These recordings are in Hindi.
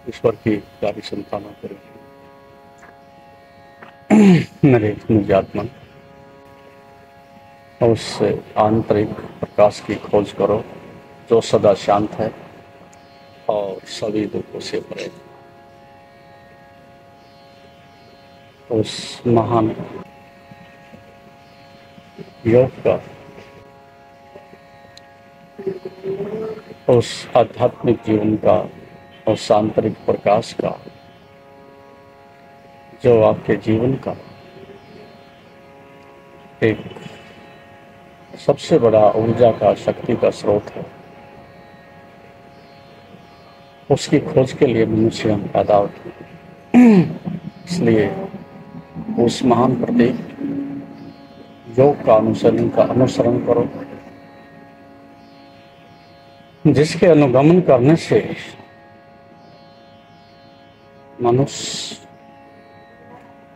ईश्वर की प्यारी संतानों के रूप मेरे निजातमन उस आंतरिक प्रकाश की खोज करो जो सदा शांत है और सभी दुखों से परे। उस महान योग का, उस आध्यात्मिक जीवन का, उस आंतरिक प्रकाश का जो आपके जीवन का एक सबसे बड़ा ऊर्जा का, शक्ति का स्रोत है, उसकी खोज के लिए मनुष्य हम पैदा होते हैं। इसलिए उस महान प्रतीक योग का अनुसरण करो, जिसके अनुगमन करने से मनुष्य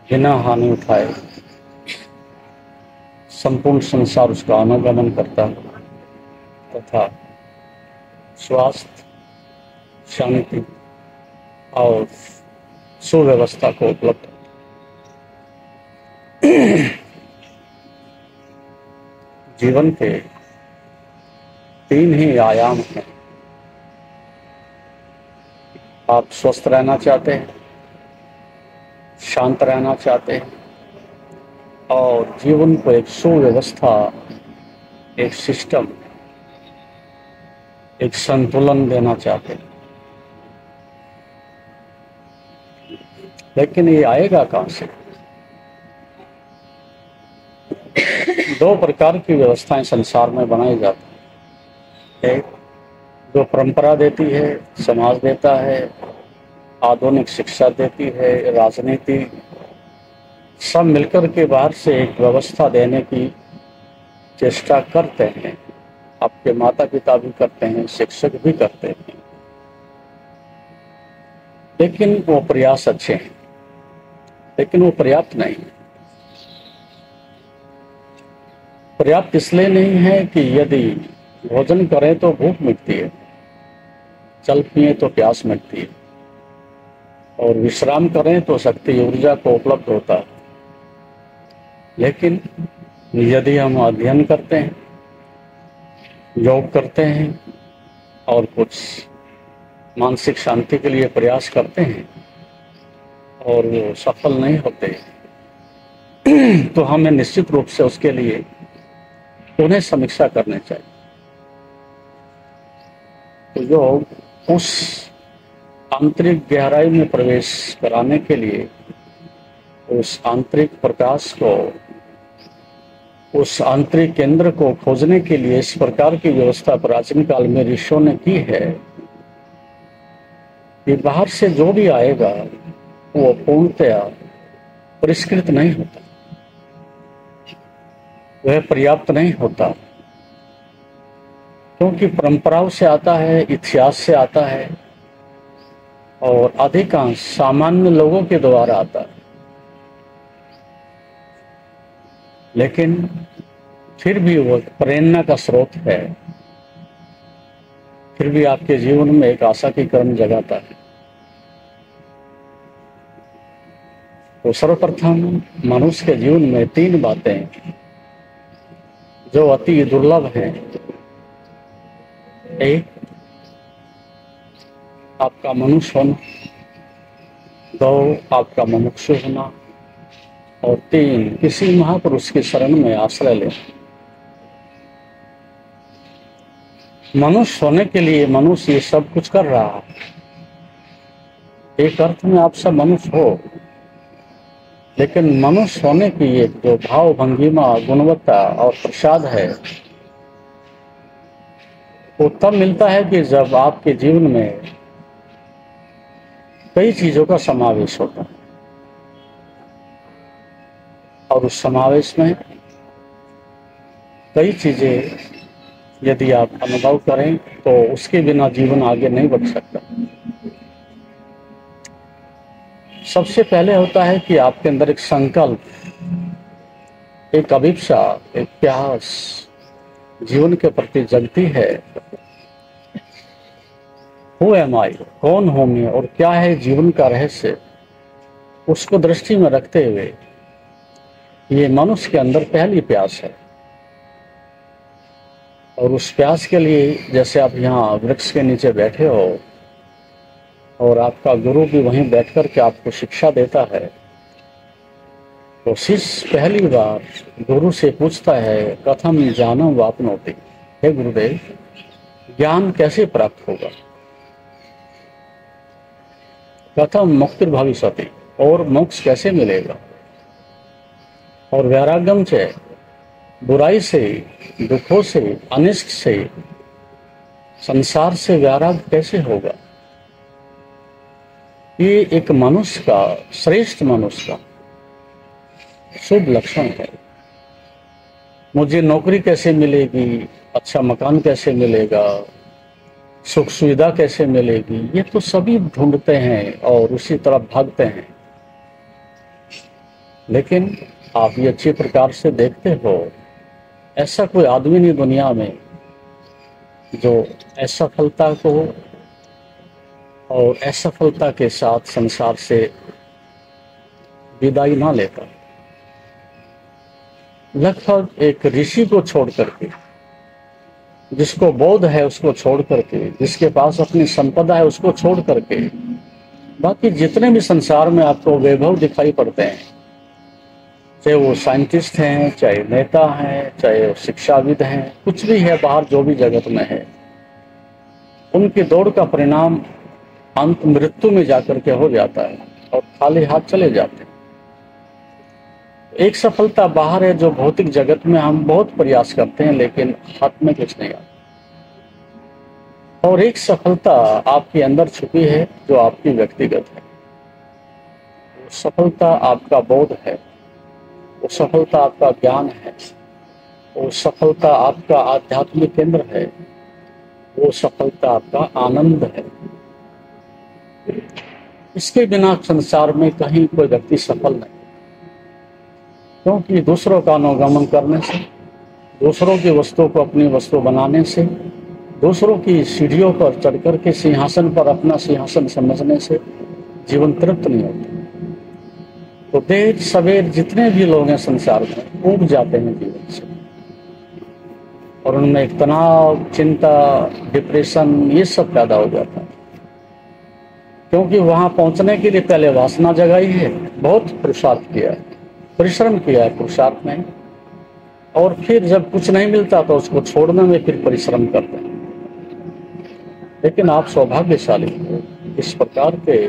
बिना हानि उठाए संपूर्ण संसार उसका अनुगमन करता है तथा स्वास्थ्य, शांति और सुव्यवस्था को उपलब्ध। जीवन के 3 ही आयाम हैं। आप स्वस्थ रहना चाहते हैं, शांत रहना चाहते हैं और जीवन को एक सुव्यवस्था, एक सिस्टम, एक संतुलन देना चाहते हैं। लेकिन ये आएगा कहां से? 2 प्रकार की व्यवस्थाएं संसार में बनाई जाती है। एक जो परंपरा देती है, समाज देता है, आधुनिक शिक्षा देती है, राजनीति, सब मिलकर के बाहर से एक व्यवस्था देने की चेष्टा करते हैं। आपके माता पिता भी करते हैं, शिक्षक भी करते हैं, लेकिन वो प्रयास अच्छे हैं, लेकिन वो पर्याप्त नहीं है। पर्याप्त इसलिए नहीं है कि यदि भोजन करें तो भूख मिटती है, जल पिए तो प्यास मिटती है, और विश्राम करें तो शक्ति ऊर्जा को उपलब्ध होता है। लेकिन यदि हम अध्ययन करते हैं, योग करते हैं और कुछ मानसिक शांति के लिए प्रयास करते हैं और वो सफल नहीं होते, तो हमें निश्चित रूप से उसके लिए उन्हें समीक्षा करनी चाहिए। तो योग उस आंतरिक गहराई में प्रवेश कराने के लिए, उस आंतरिक प्रकाश को, उस आंतरिक केंद्र को खोजने के लिए इस प्रकार की व्यवस्था प्राचीन काल में ऋषियों ने की है कि बाहर से जो भी आएगा वो पूर्णतया परिष्कृत नहीं होता, वह पर्याप्त नहीं होता, क्योंकि परंपराओं से आता है, इतिहास से आता है और अधिकांश सामान्य लोगों के द्वारा आता है। लेकिन फिर भी वो प्रेरणा का स्रोत है, फिर भी आपके जीवन में एक आशा की किरण जगाता है। तो सर्वप्रथम मनुष्य के जीवन में 3 बातें जो अति दुर्लभ हैं। एक, आपका मनुष्य होना, 2, आपका मुमुक्षु होना, और 3, किसी महापुरुष की शरण में आश्रय लेना। मनुष्य होने के लिए मनुष्य ये सब कुछ कर रहा है। एक अर्थ में आप सब मनुष्य हो, लेकिन मनुष्य होने की एक जो भाव, भंगिमा, गुणवत्ता और प्रसाद है, वो तब मिलता है कि जब आपके जीवन में कई चीजों का समावेश होता है, और उस समावेश में कई चीजें यदि आप अनुभव करें तो उसके बिना जीवन आगे नहीं बढ़ सकता। सबसे पहले होता है कि आपके अंदर एक संकल्प, एक अभिप्सा, एक प्यास जीवन के प्रति जगती है हु एम आई, कौन हूं मैं और क्या है जीवन का रहस्य, उसको दृष्टि में रखते हुए ये मनुष्य के अंदर पहली प्यास है। और उस प्यास के लिए जैसे आप यहाँ वृक्ष के नीचे बैठे हो और आपका गुरु भी वहीं बैठकर के आपको शिक्षा देता है, तो शिष्य पहली बार गुरु से पूछता है कथम ज्ञानम वापनोति, हे गुरुदेव ज्ञान कैसे प्राप्त होगा, कथम मुक्ति भविष्यति, और मोक्ष कैसे मिलेगा, और वैराग्यम से, बुराई से, दुखों से, अनिष्ट से, संसार से वैराग्य कैसे होगा। ये एक मनुष्य का, श्रेष्ठ मनुष्य का शुभ लक्षण है। मुझे नौकरी कैसे मिलेगी, अच्छा मकान कैसे मिलेगा, सुख सुविधा कैसे मिलेगी, ये तो सभी ढूंढते हैं और उसी तरफ भागते हैं। लेकिन आप ये अच्छी प्रकार से देखते हो, ऐसा कोई आदमी नहीं दुनिया में जो असफलता को और असफलता के साथ संसार से विदाई ना लेता। लगभग एक ऋषि को छोड़ करके, जिसको बोध है उसको छोड़ करके, जिसके पास अपनी संपदा है उसको छोड़ करके, बाकी जितने भी संसार में आपको वैभव दिखाई पड़ते हैं, चाहे वो साइंटिस्ट हैं, चाहे नेता हैं, चाहे वो शिक्षाविद हैं, कुछ भी है बाहर जो भी जगत में है, उनकी दौड़ का परिणाम अंत मृत्यु में जाकर के हो जाता है और खाली हाथ चले जाते हैं। एक सफलता बाहर है जो भौतिक जगत में हम बहुत प्रयास करते हैं लेकिन हाथ में कुछ नहीं आता, और एक सफलता आपके अंदर छुपी है जो आपकी व्यक्तिगत है। वो सफलता आपका बोध है, वो सफलता आपका ज्ञान है, वो सफलता आपका आध्यात्मिक केंद्र है, वो सफलता आपका आनंद है। इसके बिना संसार में कहीं कोई व्यक्ति सफल नहीं, क्योंकि दूसरों का अनुगमन करने से, दूसरों की वस्तु को अपनी वस्तु बनाने से, दूसरों की सीढ़ियों पर चढ़कर के सिंहासन पर अपना सिंहासन समझने से जीवन तृप्त नहीं होता। तो देर सवेर जितने भी लोग हैं संसार में ऊब जाते हैं जीवन से, और उनमें एक तनाव, चिंता, डिप्रेशन ये सब पैदा हो जाता है, क्योंकि वहां पहुंचने के लिए पहले वासना जगाई है, बहुत पुरुषार्थ किया है, परिश्रम किया है पुरुषार्थ में, और फिर जब कुछ नहीं मिलता तो उसको छोड़ने में फिर परिश्रम करते हैं। लेकिन आप सौभाग्यशाली हो, इस प्रकार के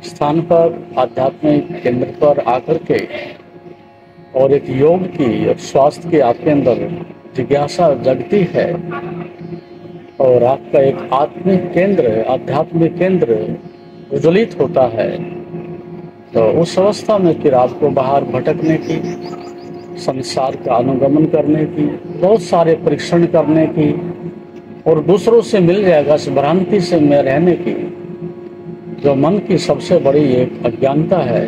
स्थान पर, आध्यात्मिक केंद्र पर आकर के, और एक योग की और स्वास्थ्य की आपके अंदर जिज्ञासा जगती है, और आपका एक आत्मिक केंद्र, आध्यात्मिक केंद्र उज्ज्वलित होता है, तो उस अवस्था में फिर आपको बाहर भटकने की, संसार का अनुगमन करने की, बहुत सारे परीक्षण करने की, और दूसरों से मिल जाएगा इस भ्रांति से में रहने की, जो मन की सबसे बड़ी एक अज्ञानता है,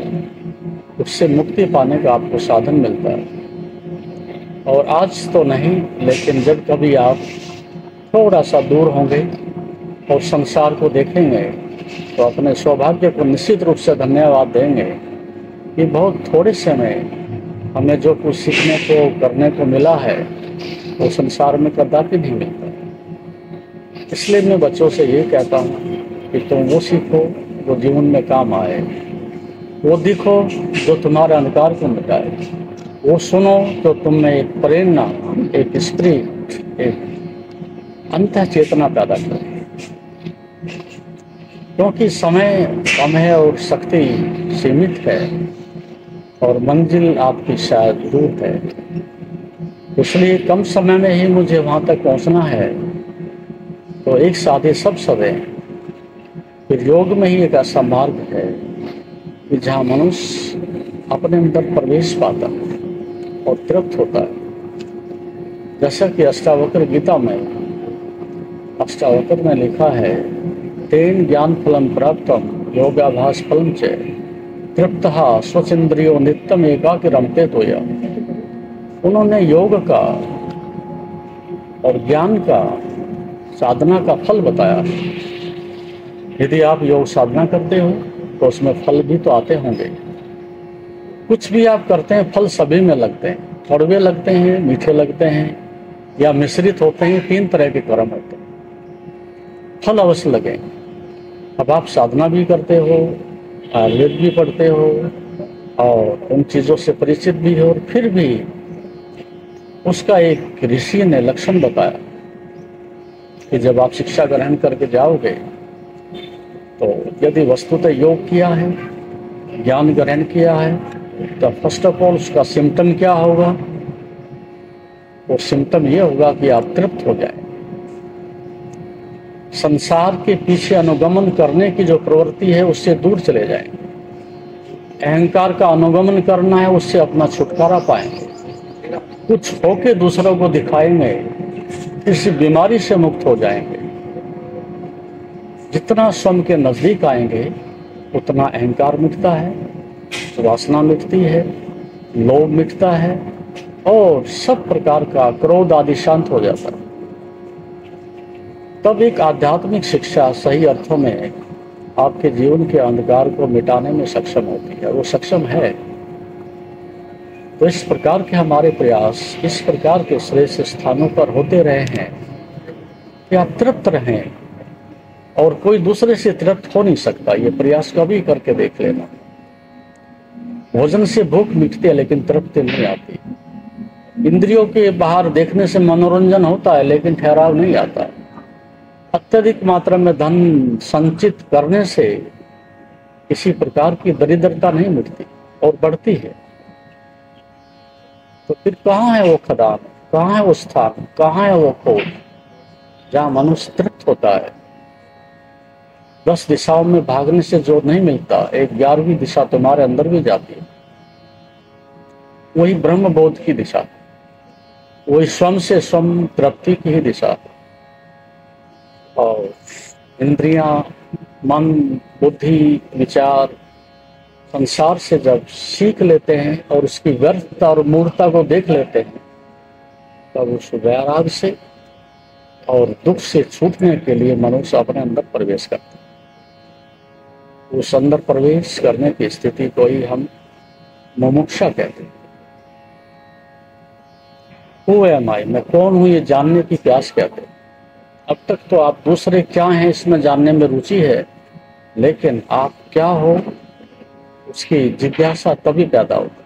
उससे मुक्ति पाने का आपको साधन मिलता है। और आज तो नहीं, लेकिन जब कभी आप थोड़ा सा दूर होंगे और संसार को देखेंगे तो अपने सौभाग्य को निश्चित रूप से धन्यवाद देंगे कि बहुत थोड़े समय हमें जो कुछ सीखने को, करने को मिला है, वो संसार में कदापि नहीं मिलता। इसलिए मैं बच्चों से ये कहता हूँ कि तुम वो सीखो जो जीवन में काम आए, वो दिखो जो तुम्हारे अंधकार को मिटाए, वो सुनो जो तुम में एक प्रेरणा, एक स्पिरिट, एक अंतः चेतना पैदा करे। क्योंकि समय कम है और शक्ति सीमित है और मंजिल आपकी शायद दूर है, इसलिए कम समय में ही मुझे वहाँ तक पहुँचना है। तो एक साधे सब सदे, फिर योग में ही एक ऐसा मार्ग है कि जहाँ मनुष्य अपने अंदर प्रवेश पाता है और तृप्त होता है। जैसा कि अष्टावक्र गीता में, अष्टावक्र में लिखा है, तेन ज्ञान फलम प्राप्तम योगाभास फलम च तृप्तः स्वचिंद्रियो नित्यम एकाकी रमते तोया। उन्होंने योग का और ज्ञान का, साधना का फल बताया यदि आप योग साधना करते हो तो उसमें फल भी तो आते होंगे। कुछ भी आप करते हैं फल सभी में लगते हैं, कड़वे लगते हैं, मीठे लगते हैं या मिश्रित होते हैं। 3 तरह के कर्म होते हैं, फल अवश्य लगे। अब आप साधना भी करते हो, आयुर्वेद भी पढ़ते हो और उन चीज़ों से परिचित भी हो, और फिर भी उसका एक ऋषि ने लक्षण बताया कि जब आप शिक्षा ग्रहण करके जाओगे तो यदि वस्तुतः योग किया है, ज्ञान ग्रहण किया है, तो फर्स्ट ऑफ ऑल उसका सिम्टम क्या होगा? वो सिम्टम ये होगा कि आप तृप्त हो जाए। संसार के पीछे अनुगमन करने की जो प्रवृत्ति है उससे दूर चले जाएं। अहंकार का अनुगमन करना है, उससे अपना छुटकारा पाएंगे। कुछ होके दूसरों को दिखाएंगे, इस बीमारी से मुक्त हो जाएंगे। जितना स्वयं के नजदीक आएंगे उतना अहंकार मिटता है, वासना मिटती है, लोभ मिटता है और सब प्रकार का क्रोध आदि शांत हो जाता है। तब एक आध्यात्मिक शिक्षा सही अर्थों में आपके जीवन के अंधकार को मिटाने में सक्षम होती है, वो सक्षम है। तो इस प्रकार के हमारे प्रयास इस प्रकार के श्रेष्ठ स्थानों पर होते रहे हैं कि आप तृप्त रहें, और कोई दूसरे से तृप्त हो नहीं सकता। ये प्रयास कभी करके देख लेना। भोजन से भूख मिटती है लेकिन तृप्ति नहीं आती। इंद्रियों के बाहर देखने से मनोरंजन होता है लेकिन ठहराव नहीं आता है। अत्यधिक मात्रा में धन संचित करने से किसी प्रकार की दरिद्रता नहीं मिटती और बढ़ती है। तो फिर कहाँ है वो खदान, कहाँ है वो स्थान, कहाँ है वो खोज जहाँ मनुष्य तृप्त होता है? 10 दिशाओं में भागने से जो नहीं मिलता, एक 11वीं दिशा तुम्हारे अंदर भी जाती है। वही ब्रह्म बोध की दिशा, वही स्वयं से स्वयं तृप्ति की ही दिशा। और इंद्रियां, मन, बुद्धि, विचार संसार से जब सीख लेते हैं और उसकी व्यर्थता और मूर्खता को देख लेते हैं, तब उस वैराग से और दुख से छूटने के लिए मनुष्य अपने अंदर प्रवेश करता है। उस अंदर प्रवेश करने की स्थिति को ही हम मुमुक्षा कहते हैं। Who am I? मैं कौन हूं, ये जानने की प्यास कहते हैं। अब तक तो आप दूसरे क्या हैं इसमें जानने में रुचि है, लेकिन आप क्या हो उसकी जिज्ञासा तभी पैदा होगी।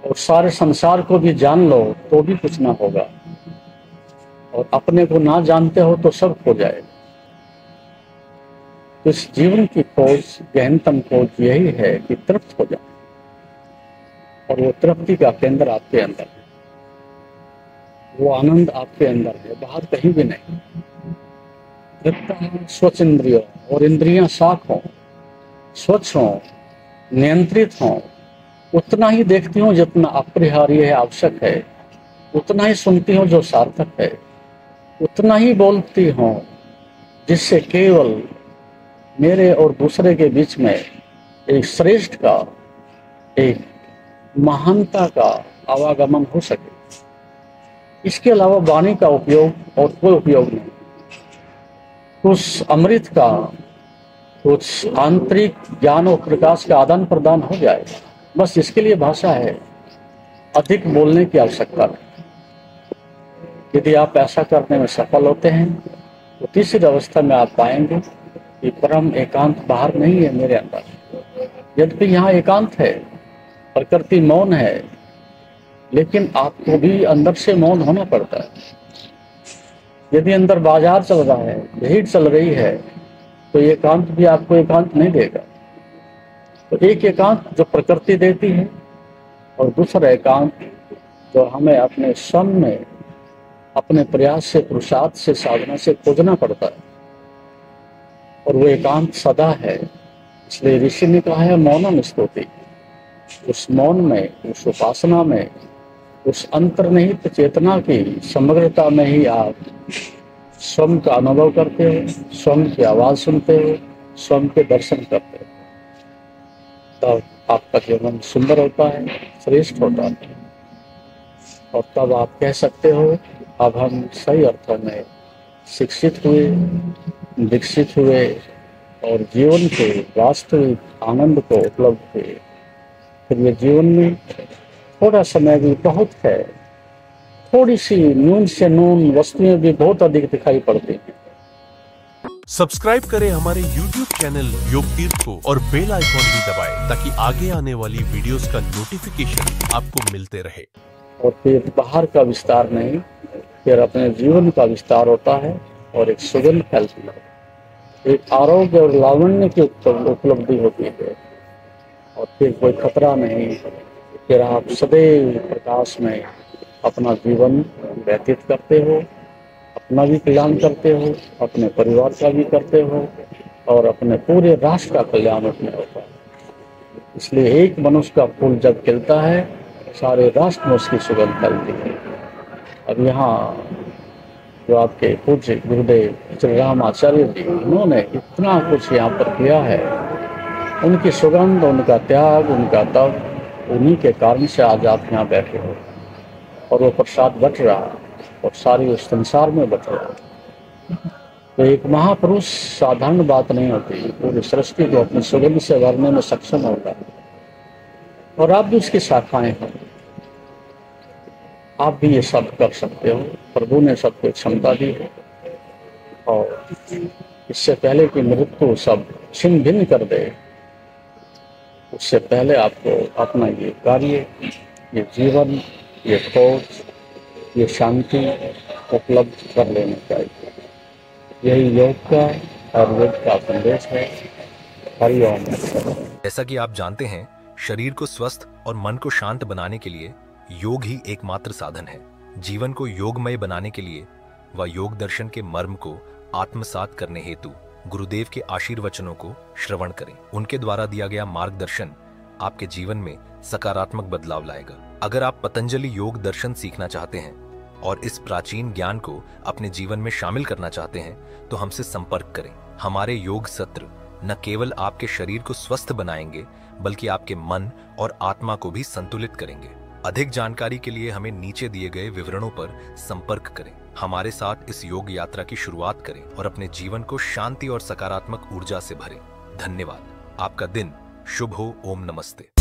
और सारे संसार को भी जान लो तो भी कुछ ना होगा, और अपने को ना जानते हो तो सब खो जाएगा। तो इस जीवन की खोज, गहनतम खोज यही है कि तृप्त हो जाए, और वो तृप्ति का केंद्र आपके अंदर है, वो आनंद आपके अंदर है, बाहर कहीं भी नहीं। तृप्त स्वच्छ इंद्रियों, और इंद्रियां साफ हों, स्वच्छ हों, नियंत्रित हों, उतना ही देखती हूँ जितना अपरिहार्य है, आवश्यक है, उतना ही सुनती हूँ जो सार्थक है, उतना ही बोलती हूँ जिससे केवल मेरे और दूसरे के बीच में एक श्रेष्ठ का, एक महानता का आवागमन हो सके। इसके अलावा वाणी का उपयोग और कोई उपयोग नहीं। उस अमृत का, कुछ आंतरिक ज्ञान और प्रकाश का आदान प्रदान हो जाए, बस इसके लिए भाषा है, अधिक बोलने की आवश्यकता नहीं। यदि आप ऐसा करने में सफल होते हैं तो तीसरी अवस्था में आप पाएंगे कि परम एकांत बाहर नहीं है, मेरे अंदर। यद्यपि यहाँ एकांत है, प्रकृति मौन है, लेकिन आपको भी अंदर से मौन होना पड़ता है। यदि अंदर बाजार चल रहा है, भीड़ चल रही है, तो एकांत भी आपको एकांत नहीं देगा। तो एक एकांत जो प्रकृति देती है, और दूसरा एकांत जो हमें अपने स्वयं में अपने प्रयास से, पुरुषार्थ से, साधना से खोजना पड़ता है, और वो एकांत सदा है। इसलिए ऋषि ने कहा है मौनम स्तुति। उस मौन में, उस उपासना में, उस अंतर्निहित चेतना की समग्रता में ही आप स्वयं का अनुभव करते हो, स्वयं की आवाज सुनते हो, स्वयं के दर्शन करते हो। तब आपका जीवन सुंदर होता है, श्रेष्ठ होता है, और तब आप कह सकते हो अब हम सही अर्थों में शिक्षित हुए, विकसित हुए और जीवन के वास्तविक आनंद को उपलब्ध हुए, फिर ये जीवन में थोड़ा समय भी बहुत है, थोड़ी सी न्यून से न्यून वस्तुएं भी बहुत अधिक दिखाई पड़ती हैं। सब्सक्राइब करें हमारे YouTube चैनल योग तीर्थ को और बेल आइकॉन भी दबाएं ताकि आगे आने वाली वीडियोस का नोटिफिकेशन आपको मिलते रहे। और फिर बाहर का विस्तार नहीं, फिर अपने जीवन का विस्तार होता है और एक सुगंध फैलती है, एक आरोग्य और लावण्य की उपलब्धि होती है, और फिर कोई खतरा नहीं, फिर आप सदैव प्रकाश में अपना जीवन व्यतीत करते हो, अपना भी कल्याण करते हो, अपने परिवार का भी करते हो, और अपने पूरे राष्ट्र का कल्याण उसमें होता है। इसलिए एक मनुष्य का फूल जब खिलता है, सारे राष्ट्र में उसकी सुगंध फैलती है। अब यहाँ जो आपके पूज्य गुरुदेव श्री रामाचार्य जी, उन्होंने इतना कुछ यहाँ पर किया है, उनकी सुगंध, उनका त्याग, उनका तप, उन्हीं के कारण से आज आप यहाँ बैठे हो और वो प्रसाद बट रहा है और सारी उस संसार में बट रहा है। तो एक महापुरुष साधारण बात नहीं होती, पूरी सृष्टि को अपनी सुगंध से भरने में सक्षम होता है, और आप भी उसकी शाखाएं हैं, आप भी ये सब कर सकते हो। प्रभु ने सबको क्षमता दी है, और इससे पहले कि मृत्यु सब छिन्न भिन्न कर दे, उससे पहले आपको अपना ये कार्य, ये जीवन, ये खोज, ये शांति उपलब्ध कर लेनी चाहिए। यही योग का आयुर्वेद का संदेश है। हरि ओम। जैसा कि आप जानते हैं, शरीर को स्वस्थ और मन को शांत बनाने के लिए योग ही एकमात्र साधन है। जीवन को योगमय बनाने के लिए व योग दर्शन के मर्म को आत्मसात करने हेतु गुरुदेव के आशीर्वचनों को श्रवण करें। उनके द्वारा दिया गया मार्गदर्शन आपके जीवन में सकारात्मक बदलाव लाएगा। अगर आप पतंजलि योग दर्शन सीखना चाहते हैं और इस प्राचीन ज्ञान को अपने जीवन में शामिल करना चाहते हैं तो हमसे संपर्क करें। हमारे योग सत्र न केवल आपके शरीर को स्वस्थ बनाएंगे बल्कि आपके मन और आत्मा को भी संतुलित करेंगे। अधिक जानकारी के लिए हमें नीचे दिए गए विवरणों पर संपर्क करें। हमारे साथ इस योग यात्रा की शुरुआत करें और अपने जीवन को शांति और सकारात्मक ऊर्जा से भरें। धन्यवाद। आपका दिन शुभ हो। ओम नमस्ते।